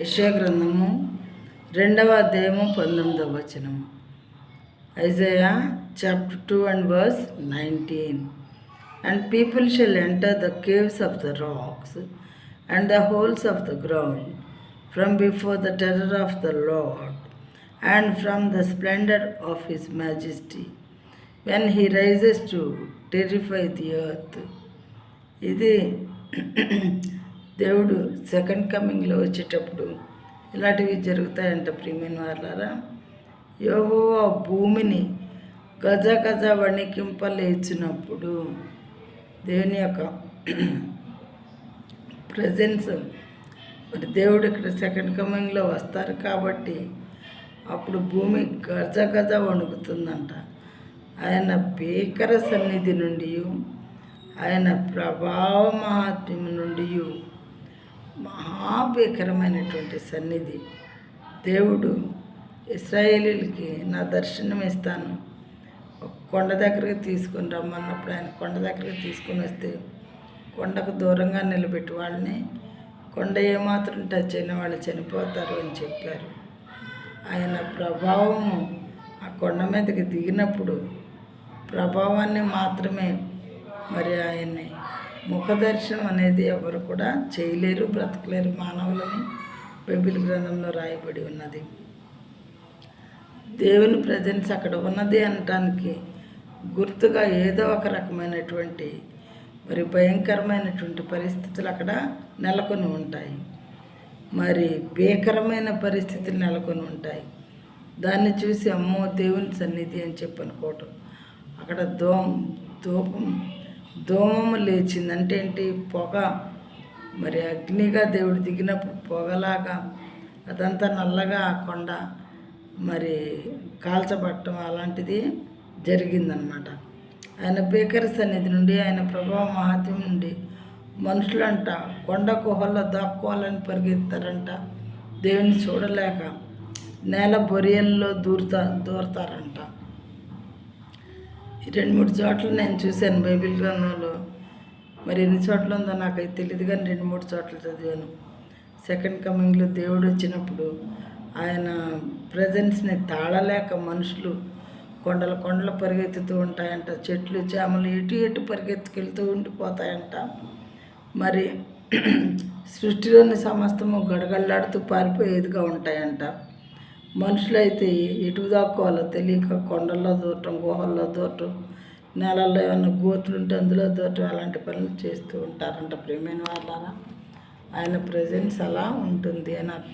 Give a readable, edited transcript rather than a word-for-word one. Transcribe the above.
యెషయా గ్రంథము 2వ అధ్యాయము 19వ వచనము. Isaiah chapter 2 and verse 19. And people shall enter the caves of the rocks and the holes of the ground from before the terror of the Lord and from the splendor of his majesty when he rises to terrify the earth. ఇది దేవుడు second కమింగ్లో వచ్చేటప్పుడు ఇలాంటివి జరుగుతాయంట. ప్రియమైన వాళ్ళారా, యెహోవా భూమిని గజ గజ వణికింపలేచినప్పుడు దేవుని యొక్క ప్రజెన్స్, మరి దేవుడు ఇక్కడ సెకండ్ కమింగ్లో వస్తారు కాబట్టి అప్పుడు భూమి గజ గజ వణుకుతుందంట. ఆయన భీకర సన్నిధి నుండి, ఆయన ప్రభావ మహాత్మ్యం నుండి, మహాభీకరమైనటువంటి సన్నిధి దేవుడు ఇశ్రాయేలీలకి నా దర్శనం ఇస్తాను, ఒక కొండ దగ్గరికి తీసుకొని రమ్మన్నప్పుడు ఆయన కొండ దగ్గరికి తీసుకొని వస్తే కొండకు దూరంగా నిలబెట్టి వాళ్ళని, కొండ ఏమాత్రం టచ్ అయిన వాళ్ళు చనిపోతారు అని చెప్పారు. ఆయన ప్రభావము ఆ కొండ మీదకి దిగినప్పుడు ప్రభావాన్ని మాత్రమే, మరి ఆయన్ని ముఖదర్శనం అనేది ఎవరు కూడా చేయలేరు, బ్రతకలేరు మానవులని బైబిల్ గ్రంథంలో రాయబడి ఉన్నది. దేవుని ప్రజెన్స్ అక్కడ ఉన్నది అనటానికి గుర్తుగా ఏదో ఒక రకమైనటువంటి మరి భయంకరమైనటువంటి పరిస్థితులు అక్కడ నెలకొని ఉంటాయి, మరి భీకరమైన పరిస్థితులు నెలకొని ఉంటాయి. దాన్ని చూసి అమ్మో దేవుని సన్నిధి అని చెప్పి అనుకోవటం. అక్కడ ధూమము లేచింది అంటే ఏంటి? పొగ, మరి అగ్నిగా దేవుడు దిగినప్పుడు పొగలాగా అదంతా నల్లగా ఆ కొండ మరి కాల్చబట్టం అలాంటిది జరిగిందనమాట. ఆయన భీకర సన్నిధి నుండి, ఆయన ప్రభావ మహాత్మ్యం నుండి మనుషులంట కొండ గుహల్లో దాక్కోవాలని పరిగెత్తారంట. దేవుని చూడలేక నేల బొరియల్లో దూరతారంట. 2-3 చోట్ల నేను చూశాను బైబిల్ గ్రంథంలో. మరి ఎన్ని చోట్ల ఉందో నాకైతే తెలియదు, కానీ 2-3 చోట్ల చదివాను. సెకండ్ కమింగ్లో దేవుడు వచ్చినప్పుడు ఆయన ప్రజెన్స్ని తాళలేక మనుషులు కొండలు పరిగెత్తుతూ ఉంటాయంట. చెట్లు చేమలు ఎటు పరిగెత్తుకెళ్తూ ఉండిపోతాయంట. మరి సృష్టిలోని సమస్తము గడగడలాడుతూ పారిపోయేదిగా ఉంటాయంట. మనుషులైతే ఎటు దాక్కోవాలో తెలియక కొండల్లో దూరటం, గుహల్లో దూరటం, నేలల్లో ఏమైనా గోతులు ఉంటే అందులో దూరటం, అలాంటి పనులు చేస్తూ ఉంటారంట. ప్రియమైన వాళ్ళారా, ఆయన ప్రజెన్స్ అలా ఉంటుంది అని అర్థం.